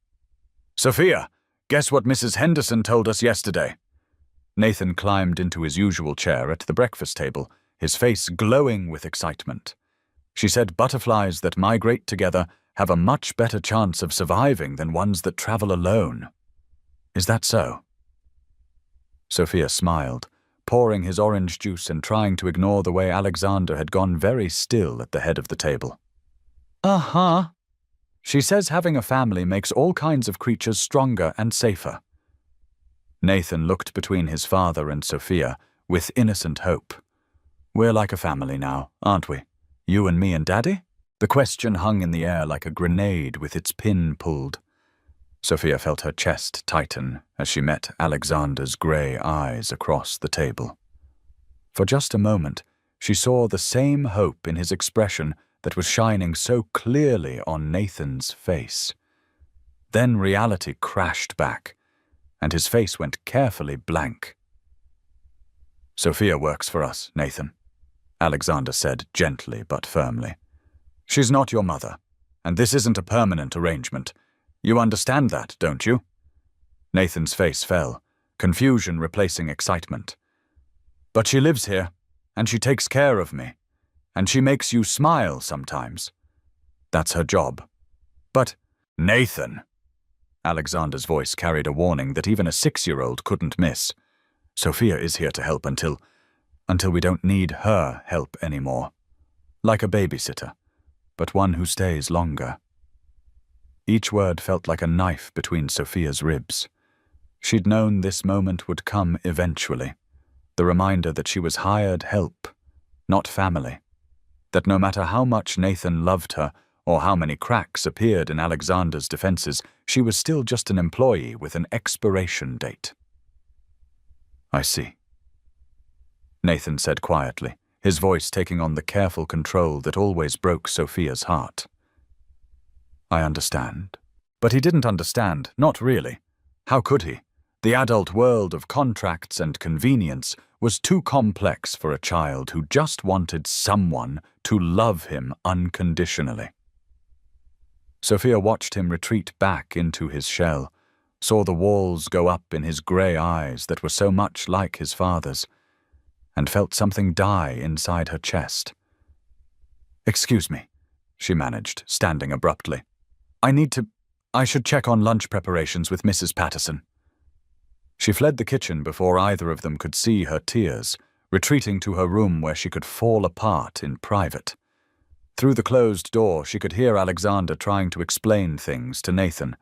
"Sophia, guess what Mrs. Henderson told us yesterday?" Nathan climbed into his usual chair at the breakfast table, his face glowing with excitement. "She said butterflies that migrate together have a much better chance of surviving than ones that travel alone. Is that so?" Sophia smiled, pouring his orange juice and trying to ignore the way Alexander had gone very still at the head of the table. "Uh-huh. She says having a family makes all kinds of creatures stronger and safer." Nathan looked between his father and Sophia with innocent hope. "We're like a family now, aren't we? You and me and Daddy?" The question hung in the air like a grenade with its pin pulled. Sophia felt her chest tighten as she met Alexander's grey eyes across the table. For just a moment, she saw the same hope in his expression that was shining so clearly on Nathan's face. Then reality crashed back, and his face went carefully blank. "Sophia works for us, Nathan," Alexander said gently but firmly. "She's not your mother, and this isn't a permanent arrangement. You understand that, don't you?" Nathan's face fell, confusion replacing excitement. "But she lives here, and she takes care of me, and she makes you smile sometimes. That's her job." "But, Nathan!" Alexander's voice carried a warning that even a 6-year-old couldn't miss. "Sophia is here to help until we don't need her help anymore. Like a babysitter, but one who stays longer." Each word felt like a knife between Sophia's ribs. She'd known this moment would come eventually, the reminder that she was hired help, not family, that no matter how much Nathan loved her or how many cracks appeared in Alexander's defenses, she was still just an employee with an expiration date. "I see," Nathan said quietly, his voice taking on the careful control that always broke Sophia's heart. "I understand." But he didn't understand, not really. How could he? The adult world of contracts and convenience was too complex for a child who just wanted someone to love him unconditionally. Sophia watched him retreat back into his shell, saw the walls go up in his grey eyes that were so much like his father's, and felt something die inside her chest. "Excuse me," she managed, standing abruptly. I should check on lunch preparations with Mrs. Patterson." She fled the kitchen before either of them could see her tears, retreating to her room where she could fall apart in private. Through the closed door, she could hear Alexander trying to explain things to Nathan,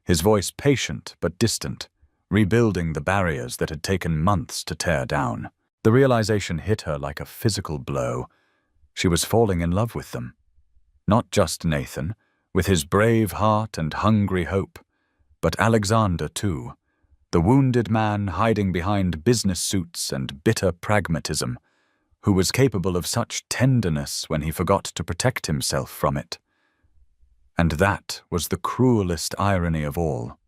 his voice patient but distant, rebuilding the barriers that had taken months to tear down. The realization hit her like a physical blow. She was falling in love with them. Not just Nathan, with his brave heart and hungry hope, but Alexander too, the wounded man hiding behind business suits and bitter pragmatism, who was capable of such tenderness when he forgot to protect himself from it. And that was the cruelest irony of all.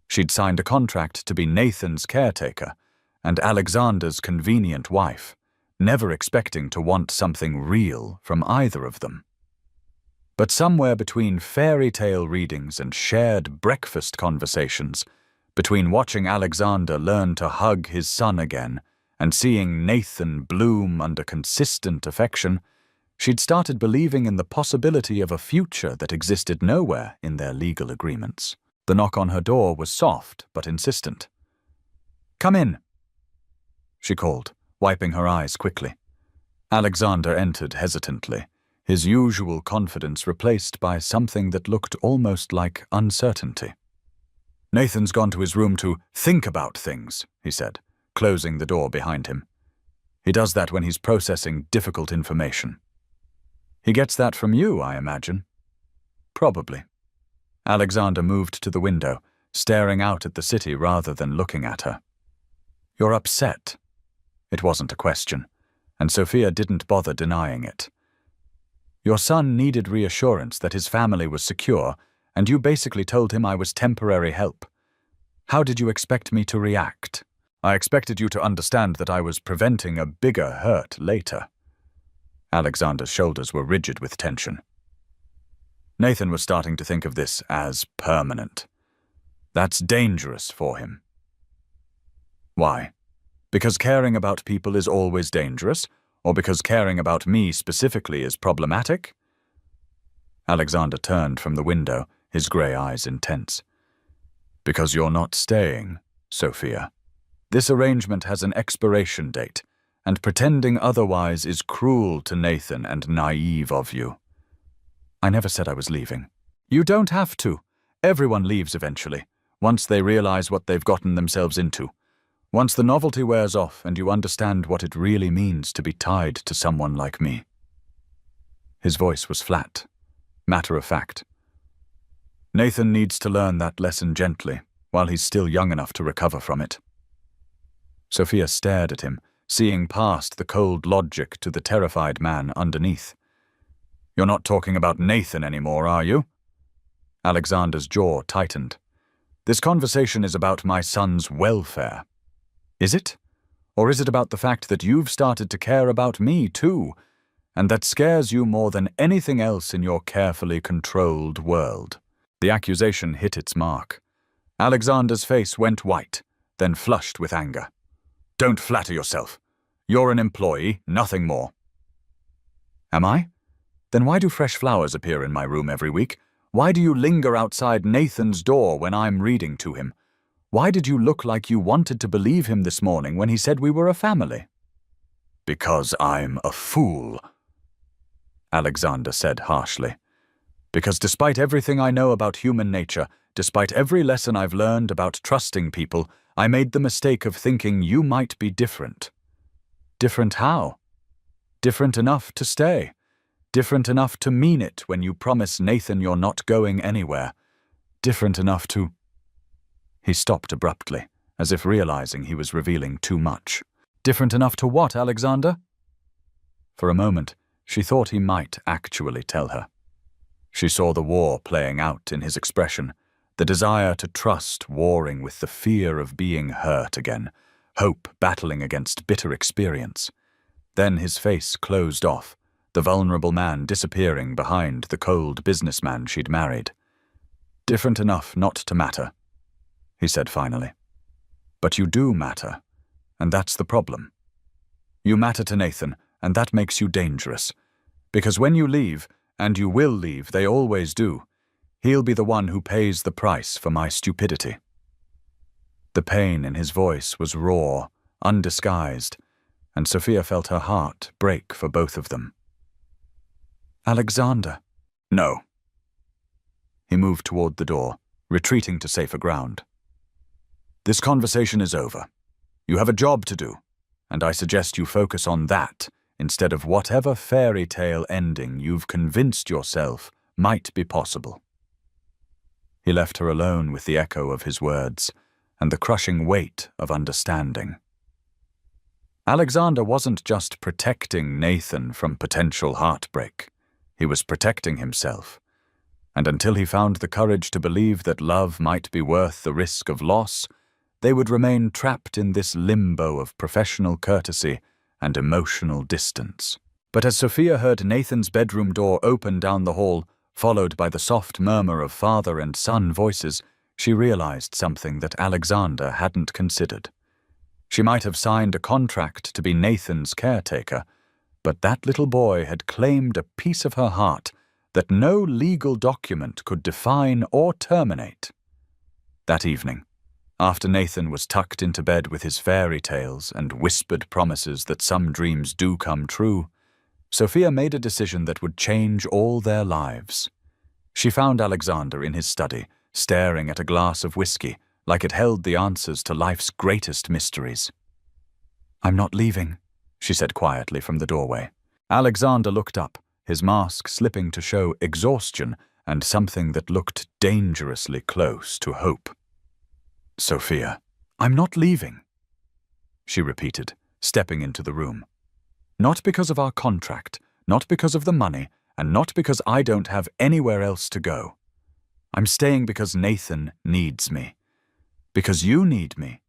She'd signed a contract to be Nathan's caretaker and Alexander's convenient wife, never expecting to want something real from either of them. But somewhere between fairy tale readings and shared breakfast conversations, between watching Alexander learn to hug his son again and seeing Nathan bloom under consistent affection, she'd started believing in the possibility of a future that existed nowhere in their legal agreements. The knock on her door was soft but insistent. "Come in," she called, wiping her eyes quickly. Alexander entered hesitantly, his usual confidence replaced by something that looked almost like uncertainty. "Nathan's gone to his room to think about things," he said, closing the door behind him. "He does that when he's processing difficult information." "He gets that from you, I imagine." "Probably." Alexander moved to the window, staring out at the city rather than looking at her. "You're upset." It wasn't a question, and Sophia didn't bother denying it. "Your son needed reassurance that his family was secure, and you basically told him I was temporary help. How did you expect me to react?" "I expected you to understand that I was preventing a bigger hurt later." Alexander's shoulders were rigid with tension. Nathan was starting to think of this as permanent. That's dangerous for him. Why? Because caring about people is always dangerous, or because caring about me specifically is problematic? Alexander turned from the window, his grey eyes intense. "Because you're not staying, Sophia. This arrangement has an expiration date, and pretending otherwise is cruel to Nathan and naive of you." "I never said I was leaving." "You don't have to. Everyone leaves eventually, once they realize what they've gotten themselves into. Once the novelty wears off and you understand what it really means to be tied to someone like me." His voice was flat, matter-of-fact. "Nathan needs to learn that lesson gently, while he's still young enough to recover from it." Sophia stared at him, seeing past the cold logic to the terrified man underneath. "You're not talking about Nathan anymore, are you?" Alexander's jaw tightened. "This conversation is about my son's welfare." "Is it? Or is it about the fact that you've started to care about me too, and that scares you more than anything else in your carefully controlled world?" The accusation hit its mark. Alexander's face went white, then flushed with anger. "Don't flatter yourself. You're an employee, nothing more." "Am I? Then why do fresh flowers appear in my room every week? Why do you linger outside Nathan's door when I'm reading to him? Why did you look like you wanted to believe him this morning when he said we were a family?" "Because I'm a fool," Alexander said harshly. "Because despite everything I know about human nature, despite every lesson I've learned about trusting people, I made the mistake of thinking you might be different." "Different how?" "Different enough to stay. Different enough to mean it when you promise Nathan you're not going anywhere. Different enough to—" He stopped abruptly, as if realizing he was revealing too much. "Different enough to what, Alexander?" For a moment, she thought he might actually tell her. She saw the war playing out in his expression, the desire to trust warring with the fear of being hurt again, hope battling against bitter experience. Then his face closed off, the vulnerable man disappearing behind the cold businessman she'd married. "Different enough not to matter," he said finally. "But you do matter, and that's the problem. You matter to Nathan, and that makes you dangerous. Because when you leave, and you will leave, they always do, he'll be the one who pays the price for my stupidity." The pain in his voice was raw, undisguised, and Sophia felt her heart break for both of them. "Alexander." "No." He moved toward the door, retreating to safer ground. "This conversation is over. You have a job to do, and I suggest you focus on that instead of whatever fairy tale ending you've convinced yourself might be possible." He left her alone with the echo of his words and the crushing weight of understanding. Alexander wasn't just protecting Nathan from potential heartbreak. He was protecting himself. And until he found the courage to believe that love might be worth the risk of loss, they would remain trapped in this limbo of professional courtesy and emotional distance. But as Sophia heard Nathan's bedroom door open down the hall, followed by the soft murmur of father and son voices, she realized something that Alexander hadn't considered. She might have signed a contract to be Nathan's caretaker, but that little boy had claimed a piece of her heart that no legal document could define or terminate. That evening, after Nathan was tucked into bed with his fairy tales and whispered promises that some dreams do come true, Sophia made a decision that would change all their lives. She found Alexander in his study, staring at a glass of whiskey, like it held the answers to life's greatest mysteries. "I'm not leaving," she said quietly from the doorway. Alexander looked up, his mask slipping to show exhaustion and something that looked dangerously close to hope. "Sophia, I'm not leaving," she repeated, stepping into the room. "Not because of our contract, not because of the money, and not because I don't have anywhere else to go. I'm staying because Nathan needs me, because you need me,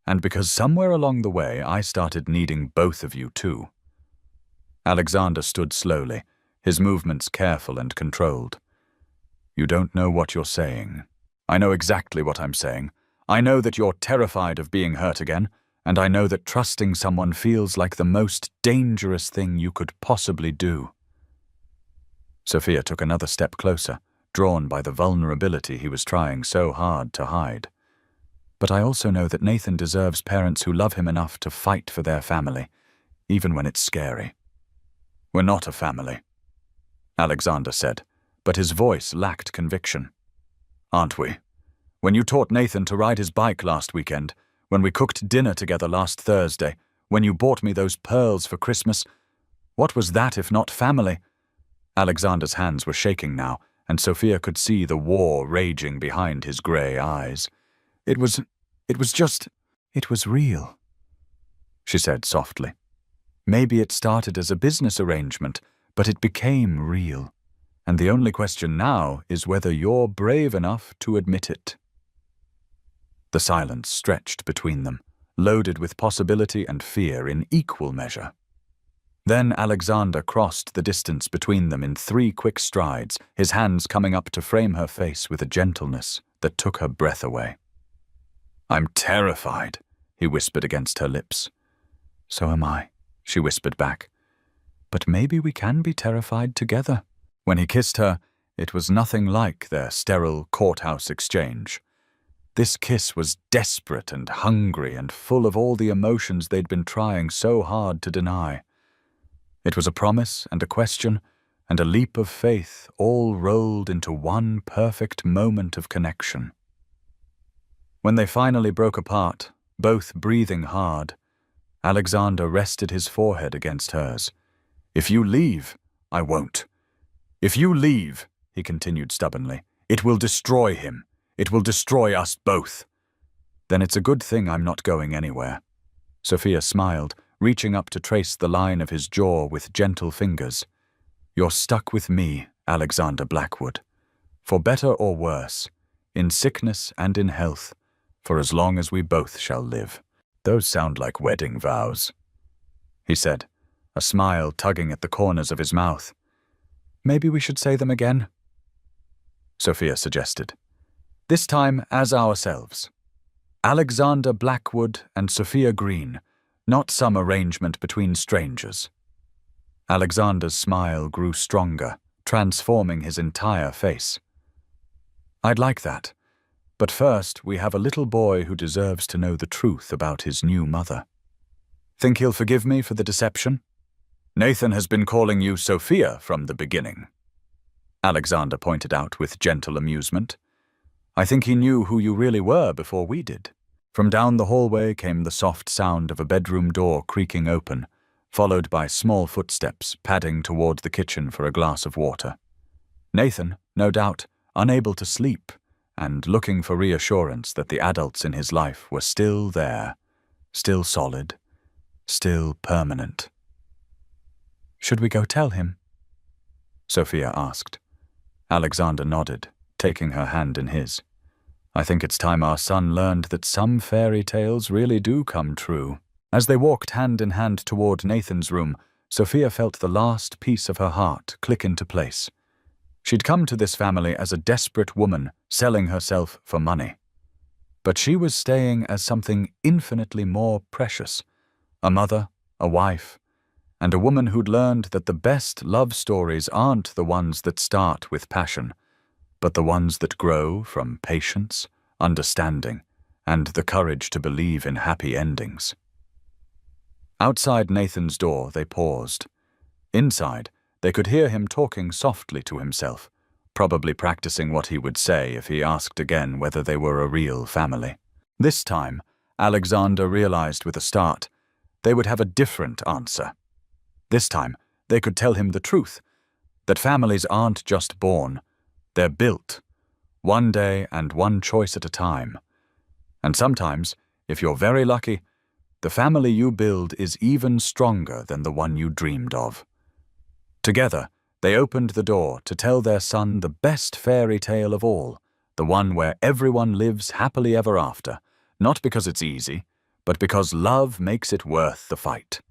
and because somewhere along the way I started needing both of you too." Alexander stood slowly, his movements careful and controlled. "You don't know what you're saying. I know exactly what I'm saying. I know that you're terrified of being hurt again, and I know that trusting someone feels like the most dangerous thing you could possibly do." Sophia took another step closer, drawn by the vulnerability he was trying so hard to hide. "But I also know that Nathan deserves parents who love him enough to fight for their family, even when it's scary." "We're not a family," Alexander said, but his voice lacked conviction. "Aren't we? When you taught Nathan to ride his bike last weekend, when we cooked dinner together last Thursday, when you bought me those pearls for Christmas, what was that if not family?" Alexander's hands were shaking now, and Sophia could see the war raging behind his grey eyes. It was real," she said softly. "Maybe it started as a business arrangement, but it became real. And the only question now is whether you're brave enough to admit it." The silence stretched between them, loaded with possibility and fear in equal measure. Then Alexander crossed the distance between them in 3 quick strides, his hands coming up to frame her face with a gentleness that took her breath away. "I'm terrified," he whispered against her lips. "So am I," she whispered back. "But maybe we can be terrified together." When he kissed her, it was nothing like their sterile courthouse exchange. This kiss was desperate and hungry and full of all the emotions they'd been trying so hard to deny. It was a promise and a question and a leap of faith all rolled into one perfect moment of connection. When they finally broke apart, both breathing hard, Alexander rested his forehead against hers. "If you leave, I won't. If you leave," he continued stubbornly, "it will destroy him. It will destroy us both." "Then it's a good thing I'm not going anywhere." Sophia smiled, reaching up to trace the line of his jaw with gentle fingers. "You're stuck with me, Alexander Blackwood. For better or worse, in sickness and in health, for as long as we both shall live." "Those sound like wedding vows," he said, a smile tugging at the corners of his mouth. "Maybe we should say them again?" Sophia suggested. "This time as ourselves. Alexander Blackwood and Sophia Green, not some arrangement between strangers." Alexander's smile grew stronger, transforming his entire face. "I'd like that. But first, we have a little boy who deserves to know the truth about his new mother. Think he'll forgive me for the deception? Nathan has been calling you Sophia from the beginning," Alexander pointed out with gentle amusement. "I think he knew who you really were before we did." From down the hallway came the soft sound of a bedroom door creaking open, followed by small footsteps padding toward the kitchen for a glass of water. Nathan, no doubt, unable to sleep, and looking for reassurance that the adults in his life were still there, still solid, still permanent. "Should we go tell him?" Sophia asked. Alexander nodded, taking her hand in his. "I think it's time our son learned that some fairy tales really do come true." As they walked hand in hand toward Nathan's room, Sophia felt the last piece of her heart click into place. She'd come to this family as a desperate woman selling herself for money. But she was staying as something infinitely more precious, a mother, a wife, and a woman who'd learned that the best love stories aren't the ones that start with passion, but the ones that grow from patience, understanding, and the courage to believe in happy endings. Outside Nathan's door, they paused. Inside, they could hear him talking softly to himself, probably practicing what he would say if he asked again whether they were a real family. This time, Alexander realized with a start, they would have a different answer. This time, they could tell him the truth, that families aren't just born, they're built, one day and one choice at a time. And sometimes, if you're very lucky, the family you build is even stronger than the one you dreamed of. Together, they opened the door to tell their son the best fairy tale of all, the one where everyone lives happily ever after, not because it's easy, but because love makes it worth the fight.